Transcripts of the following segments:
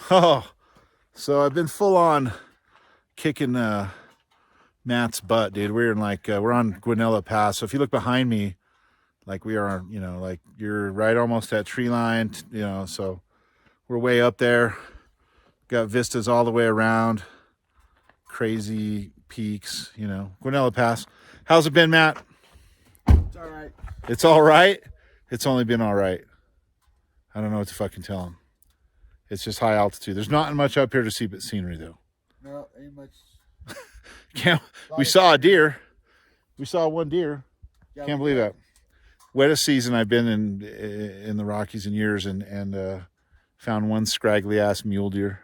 Oh, so I've been full on kicking Matt's butt, dude. We're in we're on Guanella Pass. So if you look behind me, like we are, like you're right almost at tree line, so we're way up there. Got vistas all the way around, crazy peaks, Guanella Pass. How's it been, Matt? It's all right. It's all right. It's only been all right. I don't know what to fucking tell him. It's just high altitude. There's not much up here to see but scenery, though. No, ain't much. We saw a deer. We saw one deer. Yeah, Can't believe that. Wettest season I've been in the Rockies in years, and found one scraggly ass mule deer.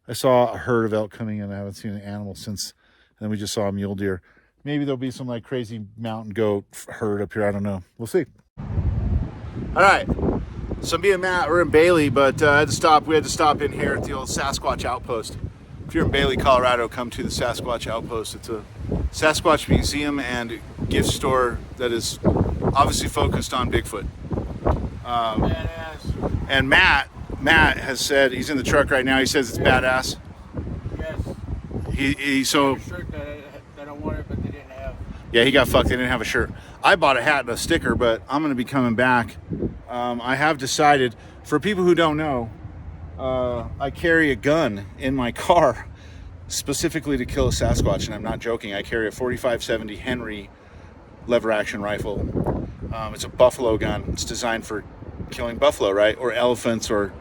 I saw a herd of elk coming in. I haven't seen an animal since. And then we just saw a mule deer. Maybe there'll be some like crazy mountain goat herd up here. I don't know. We'll see. All right. So me and Matt, we're in Bailey, but we had to stop in here at the old Sasquatch Outpost. If you're in Bailey, Colorado, come to the Sasquatch Outpost. It's a Sasquatch museum and gift store that is obviously focused on Bigfoot. Badass. And Matt has said, he's in the truck right now, he says it's badass. Yes. He A shirt that I wanted, but they didn't have. Yeah, he got fucked. They didn't have a shirt. I bought a hat and a sticker, but I'm going to be coming back. I have decided, for people who don't know, I carry a gun in my car specifically to kill a Sasquatch, and I'm not joking. I carry a 45-70 Henry lever action rifle. It's a buffalo gun. It's designed for killing buffalo, right? Or elephants or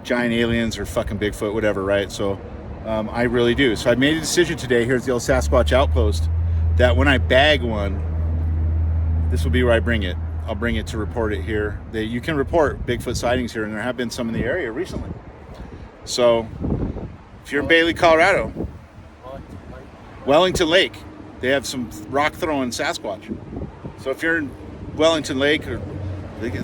giant aliens or fucking Bigfoot, whatever, right? So I really do. So I made a decision today here at the old Sasquatch Outpost that when I bag one, this will be where I bring it. I'll bring it to report it here. You can report Bigfoot sightings here, and there have been some in the area recently. So if you're in Bailey, Colorado, Wellington Lake, they have some rock throwing Sasquatch. So if you're in Wellington Lake or Lake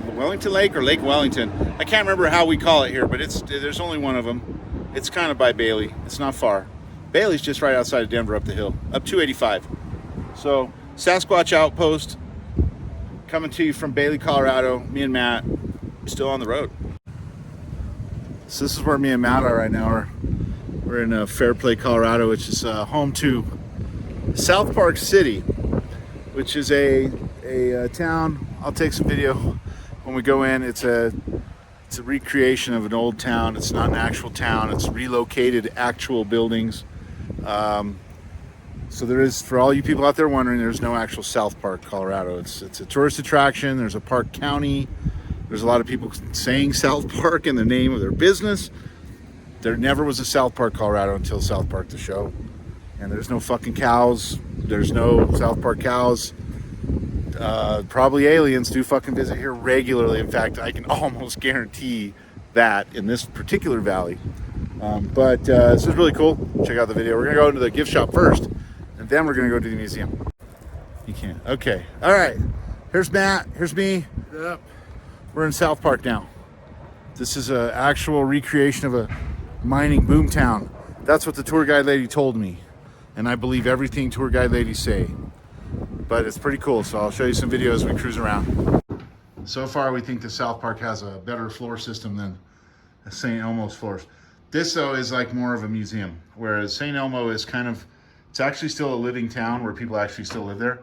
Wellington, I can't remember how we call it here, but there's only one of them. It's kind of by Bailey. It's not far. Bailey's just right outside of Denver, up the hill, up 285. So Sasquatch Outpost, coming to you from Bailey, Colorado. Me and Matt still on the road. So this is where me and Matt are right now. We're in Fairplay, Colorado, which is home to South Park City, which is a town. I'll take some video when we go in. It's a recreation of an old town. It's not an actual town. It's relocated actual buildings. So there is, for all you people out there wondering, there's no actual South Park, Colorado. It's a tourist attraction. There's a Park County. There's a lot of people saying South Park in the name of their business. There never was a South Park, Colorado until South Park the show. And there's no fucking cows. There's no South Park cows. Probably aliens do fucking visit here regularly. In fact, I can almost guarantee that in this particular valley. But this is really cool. Check out the video. We're going to go into the gift shop first, and then we're going to go to the museum. You can't. Okay. All right. Here's Matt. Here's me. Yep. We're in South Park now. This is an actual recreation of a mining boom town. That's what the tour guide lady told me. And I believe everything tour guide ladies say. But it's pretty cool, so I'll show you some videos as we cruise around. So far, we think the South Park has a better floor system than St. Elmo's floors. This, though, is like more of a museum, whereas St. Elmo is kind of, it's actually still a living town where people actually still live there.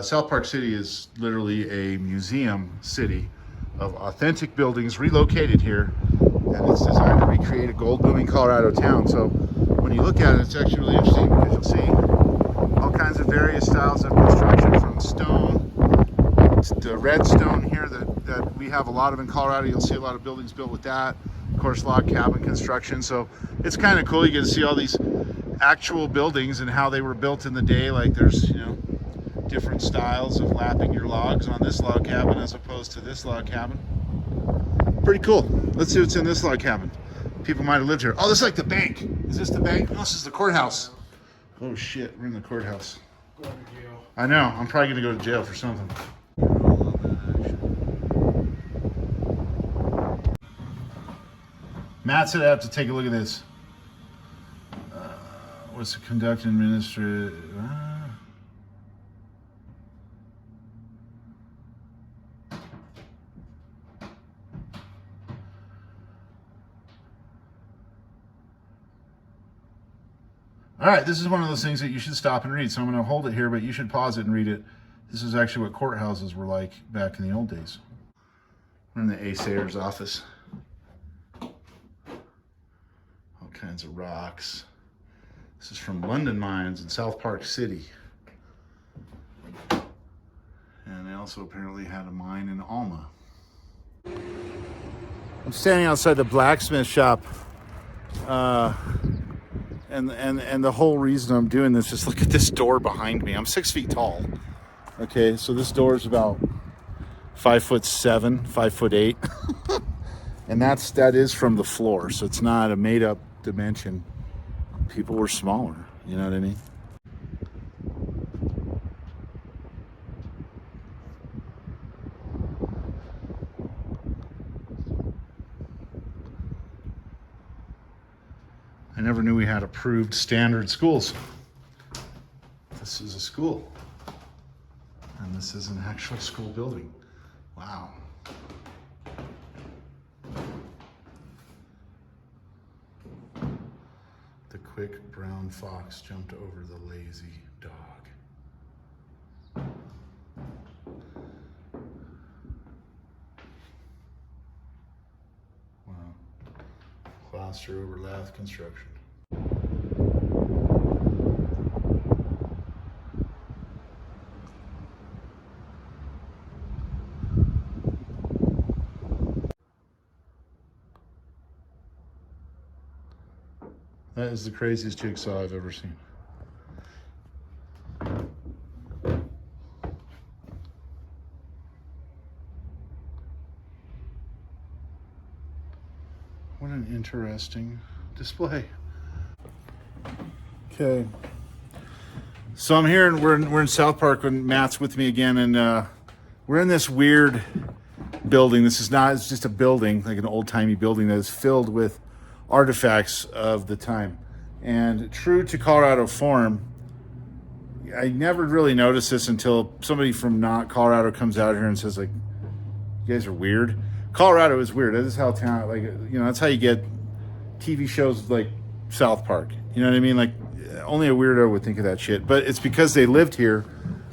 South Park City is literally a museum city of authentic buildings relocated here, and it's designed to recreate a gold booming Colorado town. So when you look at it, it's actually really interesting because you'll see all kinds of various styles of construction, from stone to red stone here that we have a lot of in Colorado. You'll see a lot of buildings built with that. Of course, log cabin construction. So it's kind of cool. You get to see all these actual buildings and how they were built in the day. Like there's, different styles of lapping your logs on this log cabin as opposed to this log cabin. Pretty cool. Let's see what's in this log cabin. People might have lived here. Oh, this is like the bank. Is this the bank? No, this is the courthouse. Oh shit, we're in the courthouse. Going to jail. I know, I'm probably gonna go to jail for something. Matt said I have to take a look at this. What's the conduct and administer? All right, this is one of those things that you should stop and read. So I'm going to hold it here, but you should pause it and read it. This is actually what courthouses were like back in the old days. We're in the assayer's office. All kinds of rocks. This is from London Mines in South Park City. And they also apparently had a mine in Alma. I'm standing outside the blacksmith shop. And the whole reason I'm doing this is look at this door behind me. I'm 6 feet tall. Okay, so this door is about 5'7", 5'8", and that is from the floor. So it's not a made up dimension. People were smaller. You know what I mean? I never knew we had approved standard schools. This is a school. And this is an actual school building. Wow. The quick brown fox jumped over the lazy dog. Wow. Plaster over lath construction. That is the craziest jigsaw I've ever seen. What an interesting display. Okay. So I'm here and we're in South Park when Matt's with me again, and we're in this weird building. It's just a building, like an old-timey building that is filled with artifacts of the time. And true to Colorado form, I never really noticed this until somebody from not Colorado comes out here and says, like, you guys are weird. Colorado is weird. That is how town, like, you know, that's how you get TV shows like South Park. You know what I mean? Like, only a weirdo would think of that shit. But it's because they lived here,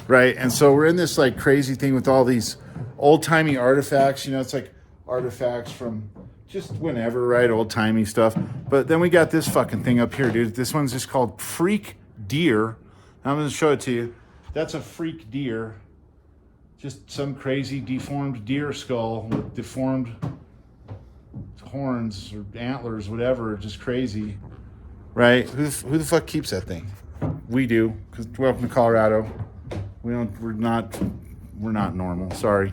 right? And so we're in this like crazy thing with all these old-timey artifacts. You know, it's like artifacts from just whenever, right? Old-timey stuff. But then we got this fucking thing up here, dude. This one's just called Freak Deer. I'm going to show it to you. That's a freak deer. Just some crazy deformed deer skull with deformed horns or antlers, whatever. Just crazy, right? Who the fuck keeps that thing? We do, because welcome to Colorado. We're not normal. Sorry.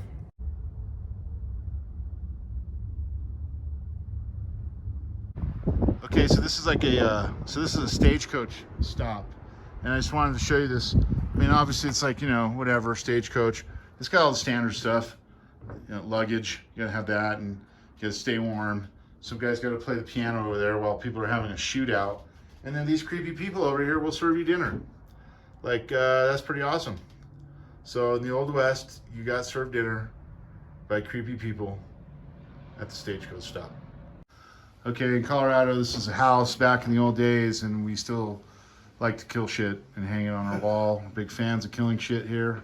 Okay, so this is like this is a stagecoach stop, and I just wanted to show you this. I mean, obviously it's like, you know, whatever, stagecoach. It's got all the standard stuff, you know, luggage. You gotta have that, and you gotta stay warm. Some guys gotta play the piano over there while people are having a shootout, and then these creepy people over here will serve you dinner. Like, that's pretty awesome. So in the Old West, you got served dinner by creepy people at the stagecoach stop. Okay, in Colorado, this is a house back in the old days, and we still like to kill shit and hang it on our wall. Big fans of killing shit here.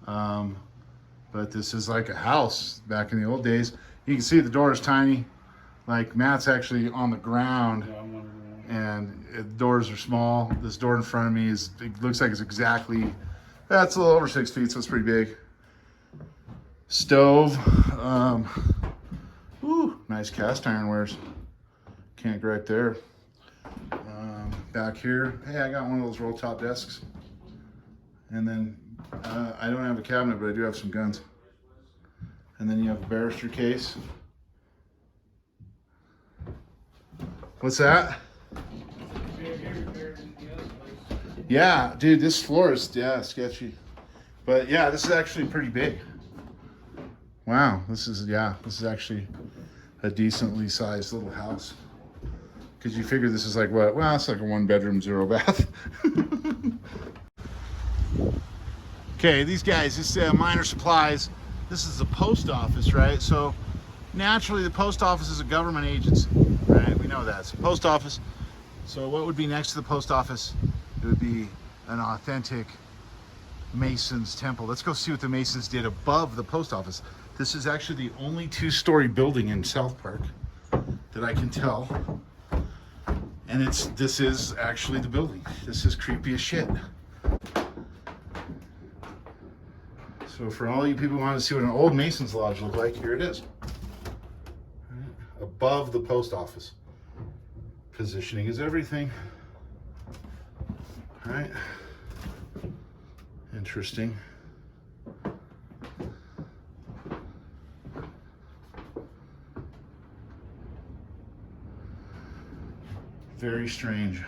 But this is like a house back in the old days. You can see the door is tiny. Like, Matt's actually on the ground, and the doors are small. This door in front of me it looks like it's exactly, that's a little over 6 feet, so it's pretty big. Stove. Nice cast iron wares. Can't go right there. Back here, hey, I got one of those roll top desks. And then I don't have a cabinet, but I do have some guns. And then you have a barrister case. What's that? Yeah, dude, this floor is sketchy. But yeah, this is actually pretty big. Wow, this is actually a decently sized little house. Because you figure this is like what? Well, it's like a 1-bedroom, 0-bath. Okay, these guys, this Minor Supplies. This is the post office, right? So naturally, the post office is a government agency, right? We know that. So post office, So what would be next to the post office? It would be an authentic Mason's temple. Let's go see what the Masons did above the post office. This is actually the only two-story building in South Park that I can tell. And this is actually the building. This is creepy as shit. So for all you people who want to see what an old Mason's Lodge looked like, here it is. Above the post office. Positioning is everything. All right. Interesting. Very strange.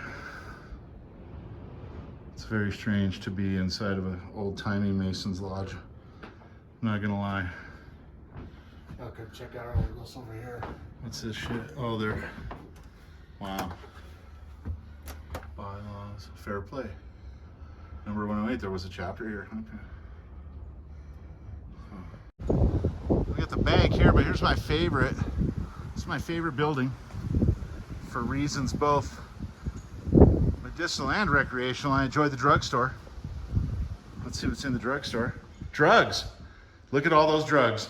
It's very strange to be inside of an old-timey Mason's Lodge. I'm not gonna lie. Okay, check out all this over here. What's this shit? Oh, they're... Wow. Bylaws. Fair play. Number 108, there was a chapter here. Okay. We got the bank here, but here's my favorite. This is my favorite building for reasons both medicinal and recreational. I enjoy the drugstore. Let's see what's in the drugstore. Drugs. Look at all those drugs.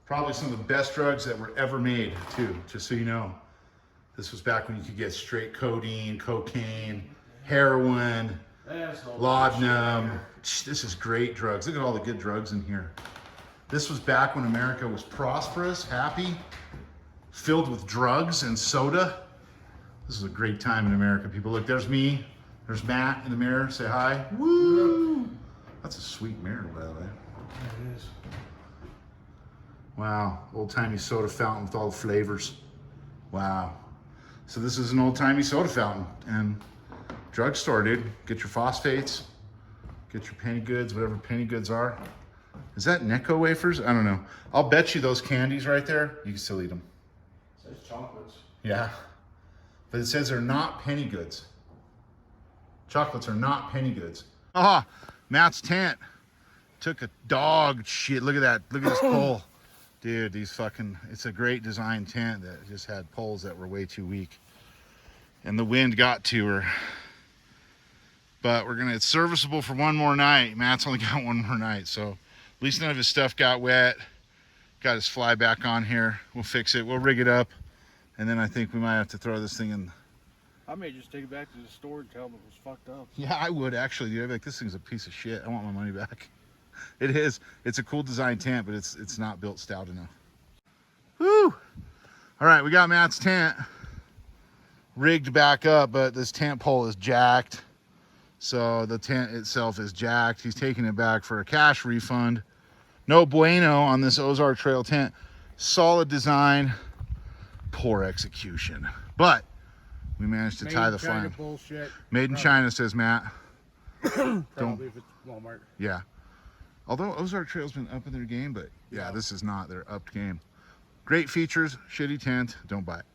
Probably some of the best drugs that were ever made, too, just so you know. This was back when you could get straight codeine, cocaine, heroin, laudanum. This is great drugs. Look at all the good drugs in here. This was back when America was prosperous, happy, filled with drugs and soda. This is a great time in America, people. Look, there's me. There's Matt in the mirror. Say hi. Woo! That's a sweet mirror, by the way. It is. Wow, old-timey soda fountain with all the flavors. Wow. So this is an old-timey soda fountain and drugstore, dude. Get your phosphates, get your penny goods, whatever penny goods are. Is that Necco wafers? I don't know. I'll bet you those candies right there, you can still eat them. It says chocolates. Yeah. But it says they're not penny goods. Chocolates are not penny goods. Ah, Matt's tent. Took a dog shit. Look at that. Look at this pole. Dude, it's a great design tent that just had poles that were way too weak. And the wind got to her. But it's serviceable for one more night. Matt's only got one more night, so at least none of his stuff got wet. Got his fly back on here. We'll fix it. We'll rig it up. And then I think we might have to throw this thing in. I may just take it back to the store and tell them it was fucked up. Yeah, I would actually, dude. I'd be like, this thing's a piece of shit. I want my money back. It is. It's a cool design tent, but it's not built stout enough. Woo! All right, we got Matt's tent rigged back up, but this tent pole is jacked. So the tent itself is jacked. He's taking it back for a cash refund. No bueno on this Ozark Trail tent. Solid design, poor execution. But we managed to tie the fine. Bullshit. Made in China, says Matt. Probably if it's Walmart. Yeah. Although Ozark Trail's been up in their game, but yeah, this is not their upped game. Great features, shitty tent, don't buy it.